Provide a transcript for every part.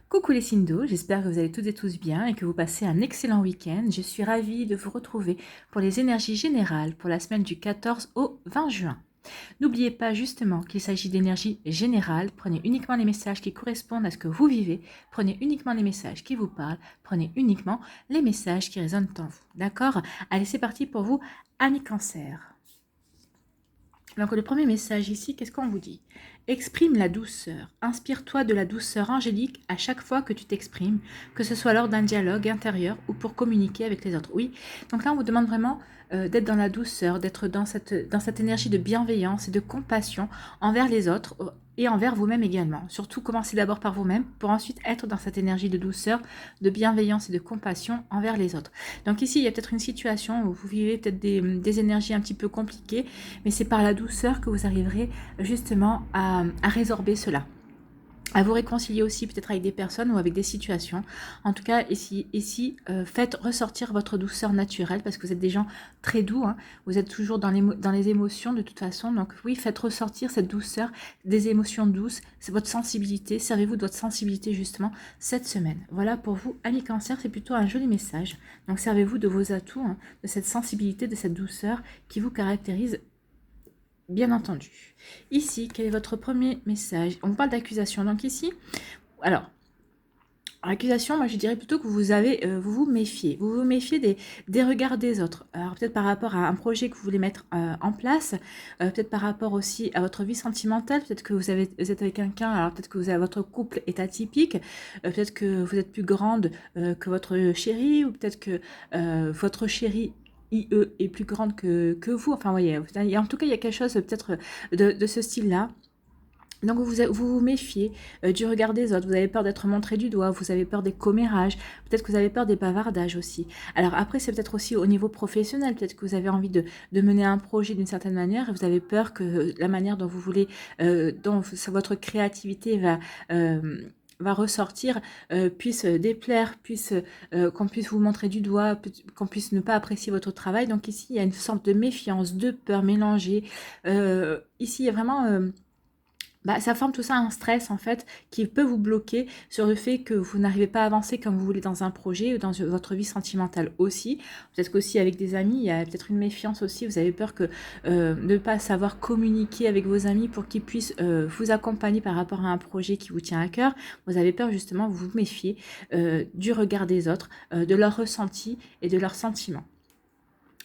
Coucou les signes d'eau, j'espère que vous allez toutes et tous bien et que vous passez un excellent week-end. Je suis ravie de vous retrouver pour les énergies générales pour la semaine du 14 au 20 juin. N'oubliez pas justement qu'il s'agit d'énergie générale. Prenez uniquement les messages qui correspondent à ce que vous vivez. Prenez uniquement les messages qui vous parlent. Prenez uniquement les messages qui résonnent en vous. D'accord? Allez, c'est parti pour vous, amis cancer. Donc le premier message ici, qu'est-ce qu'on vous dit? Exprime la douceur. Inspire-toi de la douceur angélique à chaque fois que tu t'exprimes, que ce soit lors d'un dialogue intérieur ou pour communiquer avec les autres. Oui, donc là on vous demande vraiment d'être dans la douceur, d'être dans cette énergie de bienveillance et de compassion envers les autres et envers vous-même également. Surtout commencez d'abord par vous-même pour ensuite être dans cette énergie de douceur, de bienveillance et de compassion envers les autres. Donc ici il y a peut-être une situation où vous vivez peut-être des énergies un petit peu compliquées, mais c'est par la douceur que vous arriverez justement à résorber cela, à vous réconcilier aussi peut-être avec des personnes ou avec des situations. En tout cas, ici faites ressortir votre douceur naturelle parce que vous êtes des gens très doux, hein. Vous êtes toujours dans les émotions de toute façon. Donc oui, faites ressortir cette douceur, des émotions douces, c'est votre sensibilité. Servez-vous de votre sensibilité justement cette semaine. Voilà pour vous, amis cancer, c'est plutôt un joli message. Donc servez-vous de vos atouts, hein, de cette sensibilité, de cette douceur qui vous caractérise bien entendu. Ici, quel est votre premier message? On parle d'accusation. Donc ici, alors, accusation, moi je dirais plutôt que vous vous méfiez. Vous vous méfiez des regards des autres. Alors peut-être par rapport à un projet que vous voulez mettre en place, peut-être par rapport aussi à votre vie sentimentale, peut-être que vous êtes avec quelqu'un, alors peut-être que votre couple est atypique, peut-être que vous êtes plus grande que votre chéri, ou peut-être que votre chéri IE est plus grande que vous. Enfin, vous voyez, en tout cas, il y a quelque chose peut-être de ce style-là. Donc, vous méfiez du regard des autres, vous avez peur d'être montré du doigt, vous avez peur des commérages, peut-être que vous avez peur des bavardages aussi. Alors après, c'est peut-être aussi au niveau professionnel, peut-être que vous avez envie de mener un projet d'une certaine manière et vous avez peur que la manière dont vous voulez, dont votre créativité va ressortir, puisse déplaire, qu'on puisse vous montrer du doigt, qu'on puisse ne pas apprécier votre travail. Donc ici, il y a une sorte de méfiance, de peur mélangée. Ici, il y a vraiment... ça forme tout ça un stress en fait qui peut vous bloquer sur le fait que vous n'arrivez pas à avancer comme vous voulez dans un projet ou dans votre vie sentimentale aussi. Peut-être qu'aussi avec des amis, il y a peut-être une méfiance aussi. Vous avez peur que de ne pas savoir communiquer avec vos amis pour qu'ils puissent vous accompagner par rapport à un projet qui vous tient à cœur. Vous avez peur justement, vous vous méfiez du regard des autres, de leurs ressentis et de leurs sentiments.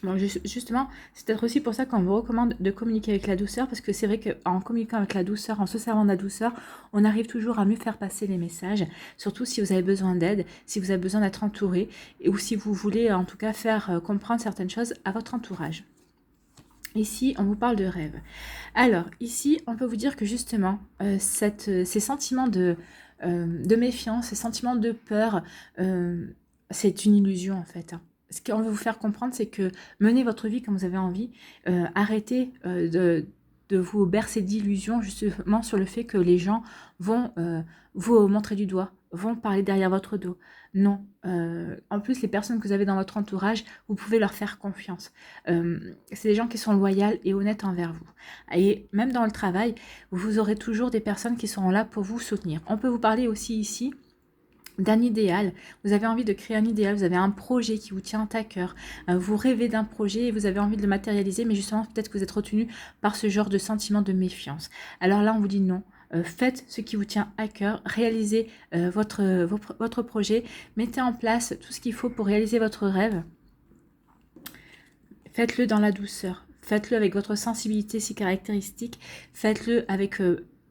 Donc justement, c'est peut-être aussi pour ça qu'on vous recommande de communiquer avec la douceur, parce que c'est vrai qu'en communiquant avec la douceur, en se servant de la douceur, on arrive toujours à mieux faire passer les messages, surtout si vous avez besoin d'aide, si vous avez besoin d'être entouré, ou si vous voulez en tout cas faire comprendre certaines choses à votre entourage. Ici, on vous parle de rêve. Alors, ici, on peut vous dire que justement, ces sentiments de méfiance, ces sentiments de peur, c'est une illusion en fait, hein. Ce qu'on veut vous faire comprendre, c'est que menez votre vie comme vous avez envie, arrêtez de vous bercer d'illusions justement sur le fait que les gens vont vous montrer du doigt, vont parler derrière votre dos. Non. En plus, les personnes que vous avez dans votre entourage, vous pouvez leur faire confiance. C'est des gens qui sont loyaux et honnêtes envers vous. Et même dans le travail, vous aurez toujours des personnes qui seront là pour vous soutenir. On peut vous parler aussi ici d'un idéal. Vous avez envie de créer un idéal, vous avez un projet qui vous tient à cœur, vous rêvez d'un projet et vous avez envie de le matérialiser, mais justement peut-être que vous êtes retenu par ce genre de sentiment de méfiance. Alors là on vous dit non, faites ce qui vous tient à cœur, réalisez votre projet, mettez en place tout ce qu'il faut pour réaliser votre rêve. Faites-le dans la douceur, faites-le avec votre sensibilité si caractéristique, faites-le avec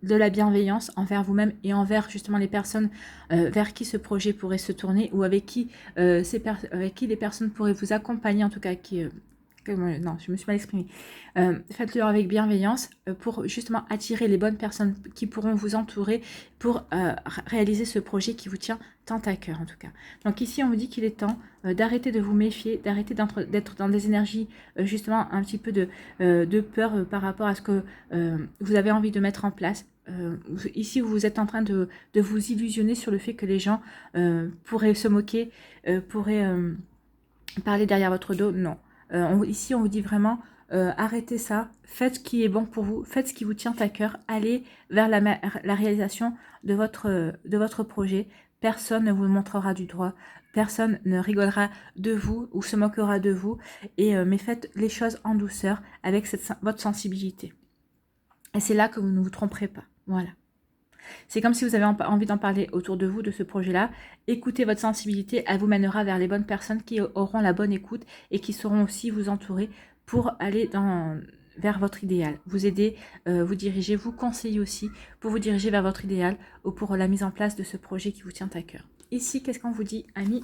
de la bienveillance envers vous-même et envers justement les personnes vers qui ce projet pourrait se tourner, ou avec qui les personnes pourraient vous accompagner, en tout cas non, je me suis mal exprimée. Faites-le avec bienveillance pour justement attirer les bonnes personnes qui pourront vous entourer pour réaliser ce projet qui vous tient tant à cœur en tout cas. Donc ici on vous dit qu'il est temps d'arrêter de vous méfier, d'arrêter d'être dans des énergies justement un petit peu de peur par rapport à ce que vous avez envie de mettre en place. Ici vous êtes en train de vous illusionner sur le fait que les gens pourraient se moquer, pourraient parler derrière votre dos. Non. Ici, on vous dit vraiment, arrêtez ça, faites ce qui est bon pour vous, faites ce qui vous tient à cœur, allez vers la réalisation de votre projet. Personne ne vous montrera du doigt, personne ne rigolera de vous ou se moquera de vous, mais faites les choses en douceur avec votre sensibilité. Et c'est là que vous ne vous tromperez pas. Voilà. C'est comme si vous avez envie d'en parler autour de vous, de ce projet-là. Écoutez votre sensibilité, elle vous mènera vers les bonnes personnes qui auront la bonne écoute et qui sauront aussi vous entourer pour aller vers votre idéal. Vous aider, vous diriger, vous conseiller aussi pour vous diriger vers votre idéal ou pour la mise en place de ce projet qui vous tient à cœur. Ici, qu'est-ce qu'on vous dit, amis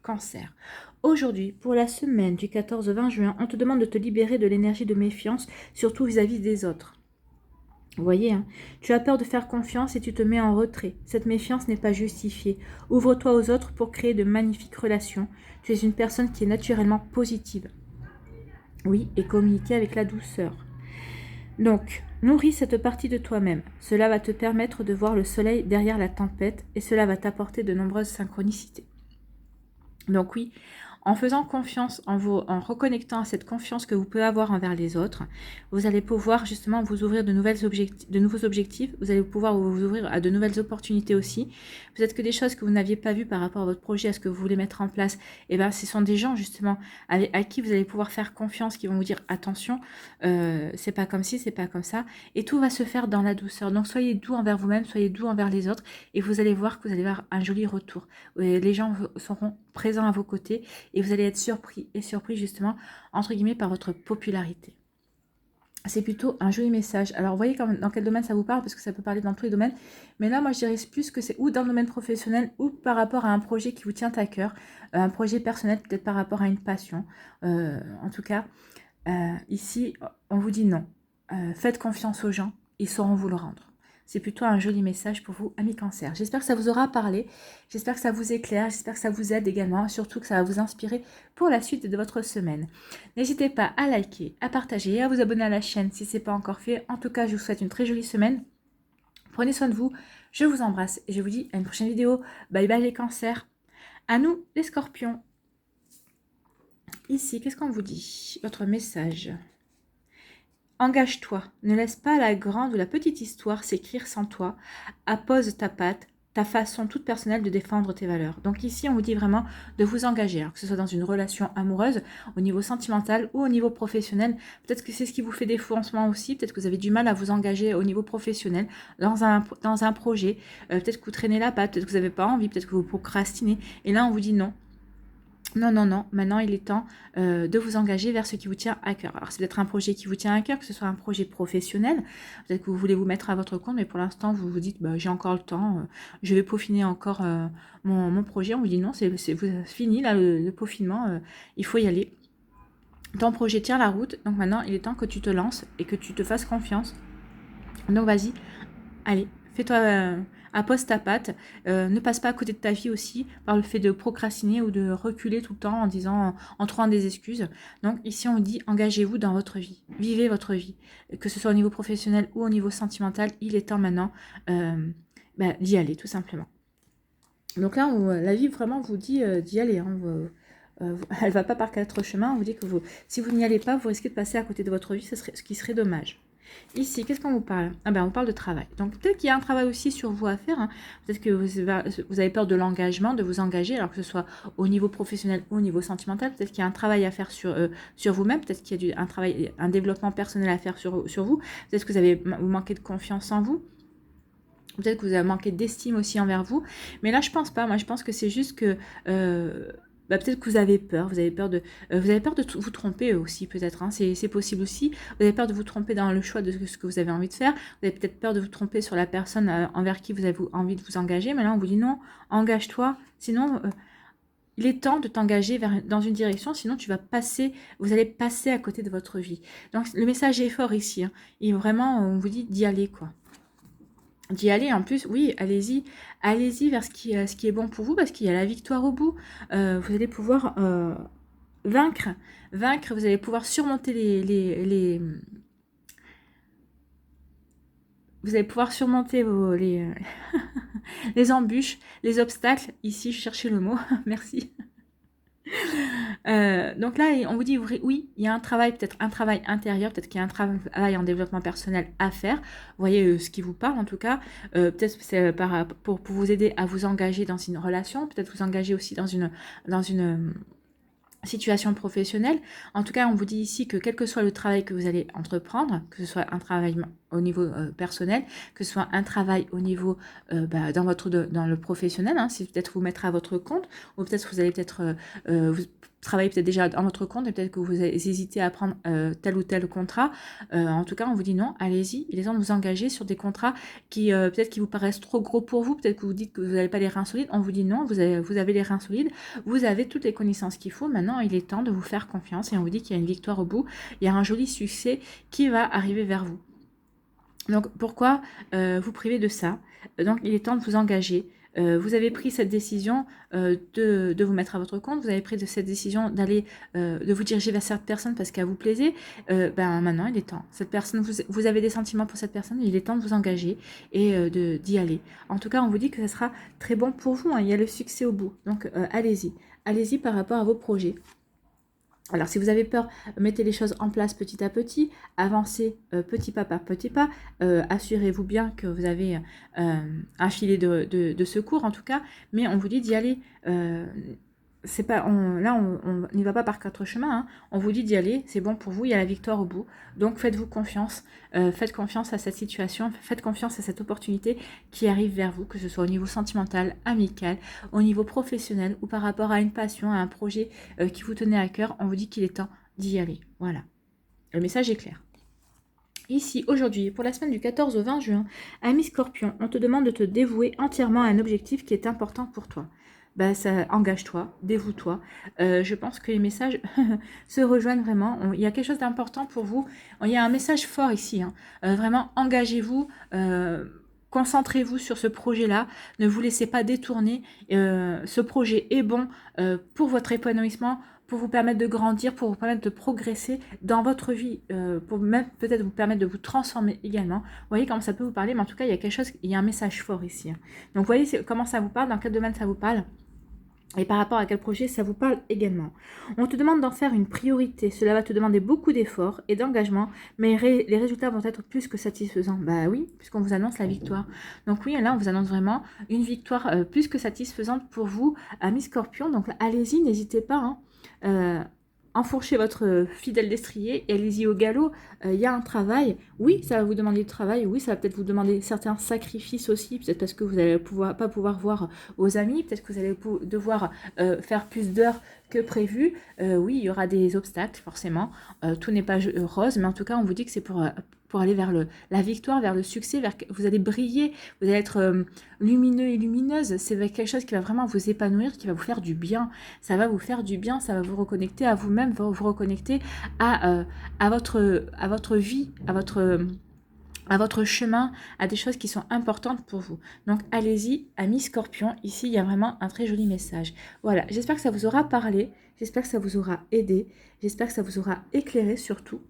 Cancer. Aujourd'hui, pour la semaine du 14 au 20 juin, on te demande de te libérer de l'énergie de méfiance, surtout vis-à-vis des autres. Vous voyez, hein, tu as peur de faire confiance et tu te mets en retrait. Cette méfiance n'est pas justifiée. Ouvre-toi aux autres pour créer de magnifiques relations. Tu es une personne qui est naturellement positive. Oui, et communiquer avec la douceur. Donc, nourris cette partie de toi-même. Cela va te permettre de voir le soleil derrière la tempête et cela va t'apporter de nombreuses synchronicités. Donc oui, en faisant confiance, en reconnectant à cette confiance que vous pouvez avoir envers les autres, vous allez pouvoir justement vous ouvrir de nouveaux objectifs, vous allez pouvoir vous ouvrir à de nouvelles opportunités aussi. Peut-être que des choses que vous n'aviez pas vues par rapport à votre projet, à ce que vous voulez mettre en place, et ben, ce sont des gens justement à qui vous allez pouvoir faire confiance, qui vont vous dire attention, c'est pas comme ci, c'est pas comme ça, et tout va se faire dans la douceur. Donc soyez doux envers vous-même, soyez doux envers les autres, et vous allez voir que vous allez avoir un joli retour. Les gens seront présents à vos côtés et vous allez être surpris justement entre guillemets par votre popularité. C'est plutôt un joli message. Alors, vous voyez dans quel domaine ça vous parle, parce que ça peut parler dans tous les domaines. Mais là, moi, je dirais plus que c'est ou dans le domaine professionnel ou par rapport à un projet qui vous tient à cœur, un projet personnel, peut-être par rapport à une passion. En tout cas, ici, on vous dit non. Faites confiance aux gens, ils sauront vous le rendre. C'est plutôt un joli message pour vous, amis Cancer. J'espère que ça vous aura parlé, j'espère que ça vous éclaire, j'espère que ça vous aide également, surtout que ça va vous inspirer pour la suite de votre semaine. N'hésitez pas à liker, à partager et à vous abonner à la chaîne si ce n'est pas encore fait. En tout cas, je vous souhaite une très jolie semaine. Prenez soin de vous, je vous embrasse et je vous dis à une prochaine vidéo. Bye bye les Cancers. À nous les Scorpions. Ici, qu'est-ce qu'on vous dit? Votre message. Engage-toi, ne laisse pas la grande ou la petite histoire s'écrire sans toi. Appose ta patte, ta façon toute personnelle de défendre tes valeurs. Donc ici, on vous dit vraiment de vous engager, alors que ce soit dans une relation amoureuse, au niveau sentimental ou au niveau professionnel. Peut-être que c'est ce qui vous fait défaut en ce moment aussi. Peut-être que vous avez du mal à vous engager au niveau professionnel dans un projet. Peut-être que vous traînez la patte, peut-être que vous n'avez pas envie, peut-être que vous procrastinez. Et là, on vous dit non. Non, non, non, maintenant il est temps de vous engager vers ce qui vous tient à cœur. Alors c'est peut-être un projet qui vous tient à cœur, que ce soit un projet professionnel, peut-être que vous voulez vous mettre à votre compte, mais pour l'instant vous vous dites bah, j'ai encore le temps, je vais peaufiner encore mon projet. On vous dit non, c'est fini là le peaufinement, il faut y aller. Ton projet tient la route, donc maintenant il est temps que tu te lances et que tu te fasses confiance. Donc vas-y, allez, fais-toi... appose ta patte, ne passe pas à côté de ta vie aussi par le fait de procrastiner ou de reculer tout le temps en trouvant des excuses. Donc ici on dit engagez-vous dans votre vie, vivez votre vie, que ce soit au niveau professionnel ou au niveau sentimental, il est temps maintenant d'y aller tout simplement. Donc là la vie vraiment vous dit d'y aller, hein, elle va pas par quatre chemins, on vous dit que si vous n'y allez pas, vous risquez de passer à côté de votre vie, ce qui serait dommage. Ici, qu'est-ce qu'on vous parle? Ah ben, on parle de travail. Donc, peut-être qu'il y a un travail aussi sur vous à faire. Hein. Peut-être que vous avez peur de l'engagement, de vous engager, alors que ce soit au niveau professionnel ou au niveau sentimental. Peut-être qu'il y a un travail à faire sur vous-même. Peut-être qu'il y a un développement personnel à faire sur vous. Peut-être que vous manquez de confiance en vous. Peut-être que vous avez manqué d'estime aussi envers vous. Mais là, je pense pas. Moi, je pense que c'est juste que... peut-être que vous avez peur de vous tromper aussi peut-être, hein, c'est possible aussi, vous avez peur de vous tromper dans le choix de ce que vous avez envie de faire, vous avez peut-être peur de vous tromper sur la personne envers qui vous avez envie de vous engager, mais là on vous dit non, engage-toi, sinon il est temps de t'engager dans une direction, sinon vous allez passer à côté de votre vie. Donc le message est fort ici, hein, et vraiment on vous dit d'y aller quoi. D'y aller en plus, oui, allez-y vers ce qui est bon pour vous, parce qu'il y a la victoire au bout. Vous allez pouvoir vaincre, vous allez pouvoir surmonter vous allez pouvoir surmonter les embûches, les obstacles. Ici, je cherchais le mot, merci. Donc là, on vous dit, oui, il y a un travail, peut-être un travail intérieur, peut-être qu'il y a un travail en développement personnel à faire. Vous voyez ce qui vous parle en tout cas. Peut-être c'est pour vous aider à vous engager dans une relation, peut-être vous engager aussi dans une situation professionnelle. En tout cas, on vous dit ici que quel que soit le travail que vous allez entreprendre, que ce soit un travail au niveau personnel, que ce soit un travail au niveau dans le professionnel, hein, si peut-être vous mettrez à votre compte, ou peut-être vous allez vous travaillez peut-être déjà dans votre compte et peut-être que vous hésitez à prendre tel ou tel contrat. En tout cas, on vous dit non, allez-y, il est temps de vous engager sur des contrats qui peut-être qui vous paraissent trop gros pour vous, peut-être que vous dites que vous n'avez pas les reins solides. On vous dit non, vous avez les reins solides, vous avez toutes les connaissances qu'il faut. Maintenant, il est temps de vous faire confiance et on vous dit qu'il y a une victoire au bout, il y a un joli succès qui va arriver vers vous. Donc, pourquoi vous priver de ça? Donc, il est temps de vous engager. Vous avez pris cette décision de vous mettre à votre compte, vous avez pris cette décision de vous diriger vers cette personne parce qu'elle vous plaisait, maintenant il est temps. Cette personne, vous avez des sentiments pour cette personne, il est temps de vous engager et d'y aller. En tout cas, on vous dit que ça sera très bon pour vous, hein, il y a le succès au bout. Donc allez-y par rapport à vos projets. Alors, si vous avez peur, mettez les choses en place petit à petit, avancez petit pas par petit pas, assurez-vous bien que vous avez un filet de secours en tout cas, mais on vous dit d'y aller. C'est pas, on n'y va pas par quatre chemins, hein. On vous dit d'y aller, c'est bon pour vous, il y a la victoire au bout. Donc faites-vous confiance, faites confiance à cette situation, faites confiance à cette opportunité qui arrive vers vous, que ce soit au niveau sentimental, amical, au niveau professionnel ou par rapport à une passion, à un projet qui vous tenait à cœur. On vous dit qu'il est temps d'y aller. Voilà, le message est clair. Ici, aujourd'hui, pour la semaine du 14 au 20 juin, ami Scorpion, on te demande de te dévouer entièrement à un objectif qui est important pour toi. Engage-toi, dévoue-toi. Je pense que les messages se rejoignent vraiment. Il y a quelque chose d'important pour vous. Il y a un message fort ici, hein. Vraiment, engagez-vous. Concentrez-vous sur ce projet-là, ne vous laissez pas détourner. Ce projet est bon pour votre épanouissement, pour vous permettre de grandir, pour vous permettre de progresser dans votre vie, pour même peut-être vous permettre de vous transformer également. Vous voyez comment ça peut vous parler, mais en tout cas, il y a un message fort ici, hein. Donc, vous voyez comment ça vous parle, dans quel domaine ça vous parle et par rapport à quel projet ça vous parle également. On te demande d'en faire une priorité. Cela va te demander beaucoup d'efforts et d'engagement, mais les résultats vont être plus que satisfaisants. Bah oui, puisqu'on vous annonce la victoire. Donc oui, là, on vous annonce vraiment une victoire plus que satisfaisante pour vous, amis Scorpion. Donc allez-y, n'hésitez pas, hein. Enfourchez votre fidèle destrier et allez-y au galop. Il y a un travail. Oui, ça va vous demander du travail. Oui, ça va peut-être vous demander certains sacrifices aussi. Peut-être parce que vous n'allez pas pouvoir voir vos amis. Peut-être que vous allez devoir faire plus d'heures que prévu. Oui, il y aura des obstacles, forcément. Tout n'est pas rose, mais en tout cas, on vous dit que c'est pour aller vers la victoire, vers le succès, vous allez briller, vous allez être lumineux et lumineuse. C'est quelque chose qui va vraiment vous épanouir, qui va vous faire du bien. Ça va vous faire du bien, ça va vous reconnecter à vous-même, va vous reconnecter à votre vie, à votre chemin, à des choses qui sont importantes pour vous. Donc allez-y, amis Scorpion, ici il y a vraiment un très joli message. Voilà, j'espère que ça vous aura parlé, j'espère que ça vous aura aidé, j'espère que ça vous aura éclairé surtout,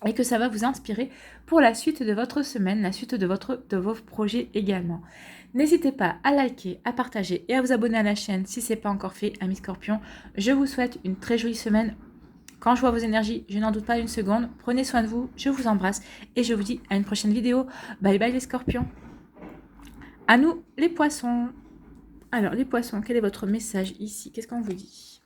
et que ça va vous inspirer pour la suite de votre semaine, la suite de vos projets également. N'hésitez pas à liker, à partager et à vous abonner à la chaîne si ce n'est pas encore fait, amis Scorpions. Je vous souhaite une très jolie semaine. Quand je vois vos énergies, je n'en doute pas une seconde. Prenez soin de vous, je vous embrasse et je vous dis à une prochaine vidéo. Bye bye les Scorpions. À nous les poissons. Alors les poissons, quel est votre message ici? Qu'est-ce qu'on vous dit?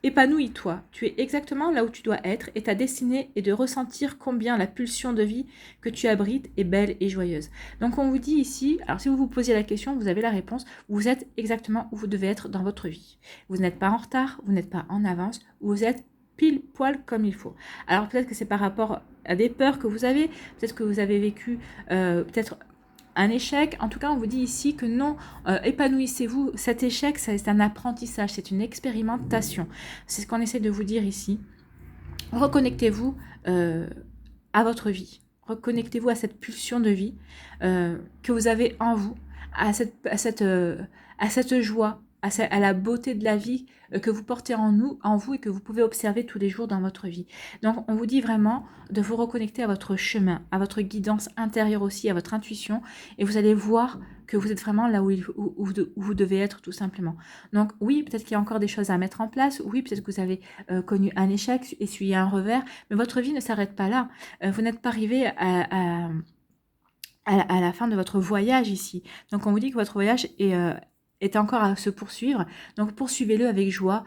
Épanouis-toi, tu es exactement là où tu dois être et ta destinée est de ressentir combien la pulsion de vie que tu abrites est belle et joyeuse. Donc on vous dit ici, alors si vous vous posez la question, vous avez la réponse, vous êtes exactement où vous devez être dans votre vie. Vous n'êtes pas en retard, vous n'êtes pas en avance, vous êtes pile poil comme il faut. Alors peut-être que c'est par rapport à des peurs que vous avez, peut-être que vous avez vécu peut-être un échec. En tout cas, on vous dit ici que non, épanouissez-vous. Cet échec, c'est un apprentissage, c'est une expérimentation. C'est ce qu'on essaie de vous dire ici. Reconnectez-vous à votre vie. Reconnectez-vous à cette pulsion de vie que vous avez en vous, à cette joie à la beauté de la vie que vous portez en vous et que vous pouvez observer tous les jours dans votre vie. Donc, on vous dit vraiment de vous reconnecter à votre chemin, à votre guidance intérieure aussi, à votre intuition, et vous allez voir que vous êtes vraiment là où vous devez être tout simplement. Donc oui, peut-être qu'il y a encore des choses à mettre en place, oui, peut-être que vous avez connu un échec, essuyé un revers, mais votre vie ne s'arrête pas là. Vous n'êtes pas arrivé à la fin de votre voyage ici. Donc on vous dit que votre voyage est encore à se poursuivre. Donc poursuivez-le avec joie,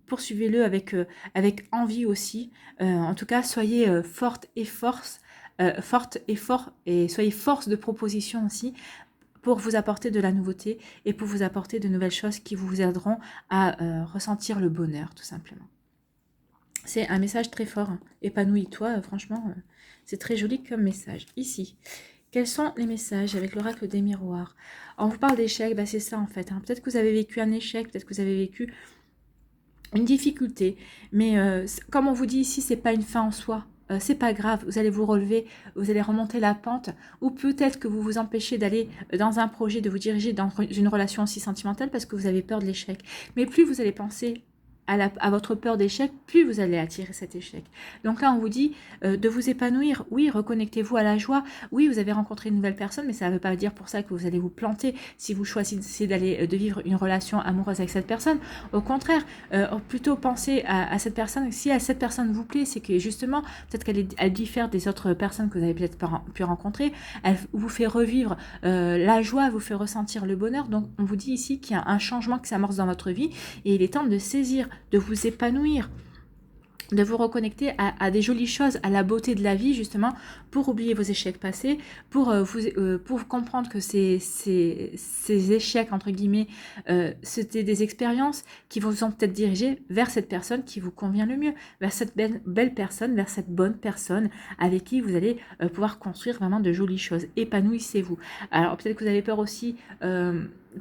poursuivez-le avec envie aussi. En tout cas, soyez forte et forte et fort, et soyez force de proposition aussi pour vous apporter de la nouveauté et pour vous apporter de nouvelles choses qui vous aideront à ressentir le bonheur, tout simplement. C'est un message très fort. Hein. Épanouis-toi, franchement, c'est très joli comme message. Ici, quels sont les messages avec l'oracle des miroirs? On vous parle d'échec, bah c'est ça en fait. Hein. Peut-être que vous avez vécu un échec, peut-être que vous avez vécu une difficulté. Mais comme on vous dit ici, c'est pas une fin en soi. C'est pas grave, vous allez vous relever, vous allez remonter la pente, ou peut-être que vous vous empêchez d'aller dans un projet, de vous diriger dans une relation aussi sentimentale parce que vous avez peur de l'échec. Mais plus vous allez penser à votre peur d'échec, plus vous allez attirer cet échec. Donc là, on vous dit de vous épanouir. Oui, reconnectez-vous à la joie. Oui, vous avez rencontré une nouvelle personne, mais ça ne veut pas dire pour ça que vous allez vous planter si vous choisissez d'aller de vivre une relation amoureuse avec cette personne. Au contraire, plutôt pensez à cette personne. Si cette personne vous plaît, c'est que justement, peut-être qu'elle diffère des autres personnes que vous avez peut-être pu rencontrer. Elle vous fait revivre la joie, vous fait ressentir le bonheur. Donc, on vous dit ici qu'il y a un changement qui s'amorce dans votre vie et il est temps de saisir, de vous épanouir, de vous reconnecter à des jolies choses, à la beauté de la vie justement, pour oublier vos échecs passés, pour comprendre que ces échecs entre guillemets, c'était des expériences qui vous ont peut-être dirigé vers cette personne qui vous convient le mieux, vers cette belle personne, vers cette bonne personne avec qui vous allez pouvoir construire vraiment de jolies choses. Épanouissez-vous. Alors peut-être que vous avez peur aussi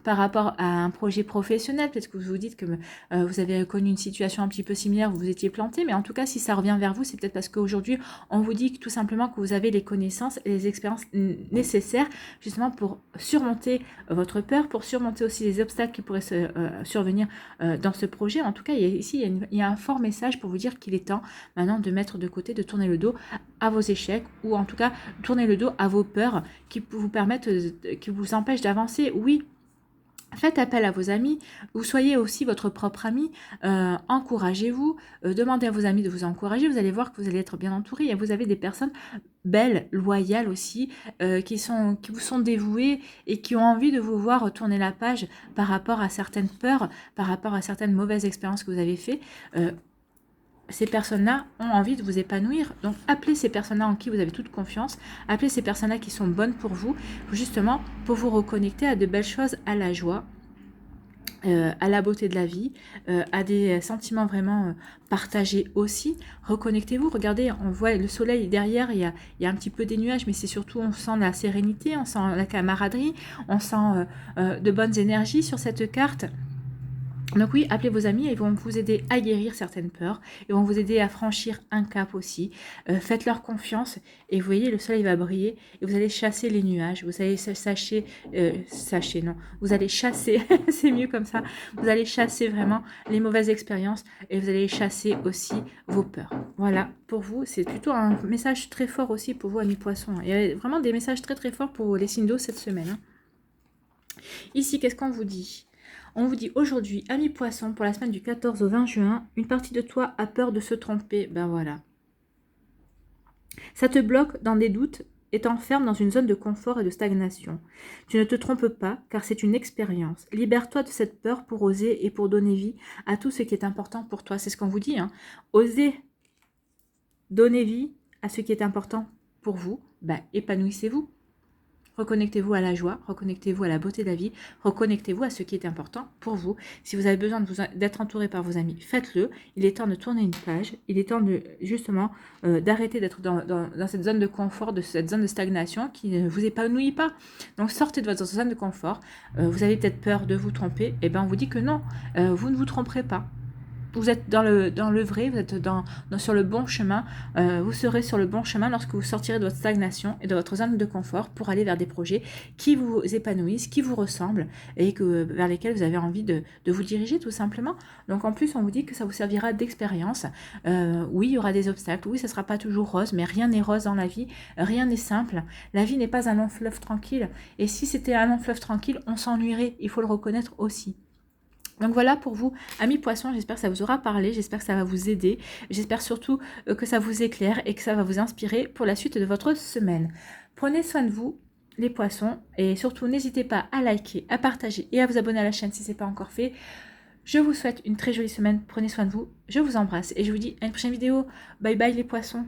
par rapport à un projet professionnel, peut-être que vous vous dites que vous avez connu une situation un petit peu similaire, vous vous étiez planté, mais en tout cas, si ça revient vers vous, c'est peut-être parce qu'aujourd'hui, on vous dit tout simplement que vous avez les connaissances et les expériences nécessaires justement pour surmonter votre peur, pour surmonter aussi les obstacles qui pourraient survenir dans ce projet. En tout cas, ici, il y a un fort message pour vous dire qu'il est temps maintenant de mettre de côté, de tourner le dos à vos échecs, ou en tout cas, tourner le dos à vos peurs qui vous permettent, qui vous empêchent d'avancer. Oui, faites appel à vos amis, vous soyez aussi votre propre ami, encouragez-vous, demandez à vos amis de vous encourager, vous allez voir que vous allez être bien entouré, et vous avez des personnes belles, loyales aussi, qui vous sont dévouées et qui ont envie de vous voir tourner la page par rapport à certaines peurs, par rapport à certaines mauvaises expériences que vous avez faites. Ces personnes-là ont envie de vous épanouir. Donc, appelez ces personnes-là en qui vous avez toute confiance. Appelez ces personnes-là qui sont bonnes pour vous, justement, pour vous reconnecter à de belles choses, à la joie, à la beauté de la vie, à des sentiments vraiment partagés aussi. Reconnectez-vous. Regardez, on voit le soleil derrière, il y a un petit peu des nuages, mais c'est surtout, on sent la sérénité, on sent la camaraderie, on sent de bonnes énergies sur cette carte. Donc oui, appelez vos amis, ils vont vous aider à guérir certaines peurs, ils vont vous aider à franchir un cap aussi. Faites-leur confiance et vous voyez, le soleil va briller et vous allez chasser les nuages, vous allez vous allez chasser, c'est mieux comme ça, vous allez chasser vraiment les mauvaises expériences et vous allez chasser aussi vos peurs. Voilà, pour vous, c'est plutôt un message très fort aussi pour vous, amis poissons. Il y a vraiment des messages très très forts pour les signes d'eau cette semaine. Hein. Ici, qu'est-ce qu'on vous dit ? On vous dit aujourd'hui, amis poissons, pour la semaine du 14 au 20 juin, une partie de toi a peur de se tromper. Ben voilà. Ça te bloque dans des doutes et t'enferme dans une zone de confort et de stagnation. Tu ne te trompes pas, car c'est une expérience. Libère-toi de cette peur pour oser et pour donner vie à tout ce qui est important pour toi. C'est ce qu'on vous dit. Hein. Osez donner vie à ce qui est important pour vous. Ben, épanouissez-vous. Reconnectez-vous à la joie, reconnectez-vous à la beauté de la vie, reconnectez-vous à ce qui est important pour vous. Si vous avez besoin d'être entouré par vos amis, faites-le. Il est temps de tourner une page. Il est temps de justement d'arrêter d'être dans cette zone de confort, de cette zone de stagnation qui ne vous épanouit pas. Donc sortez de votre zone de confort. Vous avez peut-être peur de vous tromper. Eh bien, on vous dit que non, vous ne vous tromperez pas. vous êtes dans le vrai, vous êtes sur le bon chemin, vous serez sur le bon chemin lorsque vous sortirez de votre stagnation et de votre zone de confort pour aller vers des projets qui vous épanouissent, qui vous ressemblent et vers lesquels vous avez envie de vous diriger tout simplement. Donc en plus, on vous dit que ça vous servira d'expérience. Oui, il y aura des obstacles, oui, ça ne sera pas toujours rose, mais rien n'est rose dans la vie, rien n'est simple. La vie n'est pas un long fleuve tranquille, et si c'était un long fleuve tranquille, on s'ennuierait, il faut le reconnaître aussi. Donc voilà pour vous, amis poissons, j'espère que ça vous aura parlé, j'espère que ça va vous aider, j'espère surtout que ça vous éclaire et que ça va vous inspirer pour la suite de votre semaine. Prenez soin de vous, les poissons, et surtout n'hésitez pas à liker, à partager et à vous abonner à la chaîne si ce n'est pas encore fait. Je vous souhaite une très jolie semaine, prenez soin de vous, je vous embrasse et je vous dis à une prochaine vidéo. Bye bye les poissons.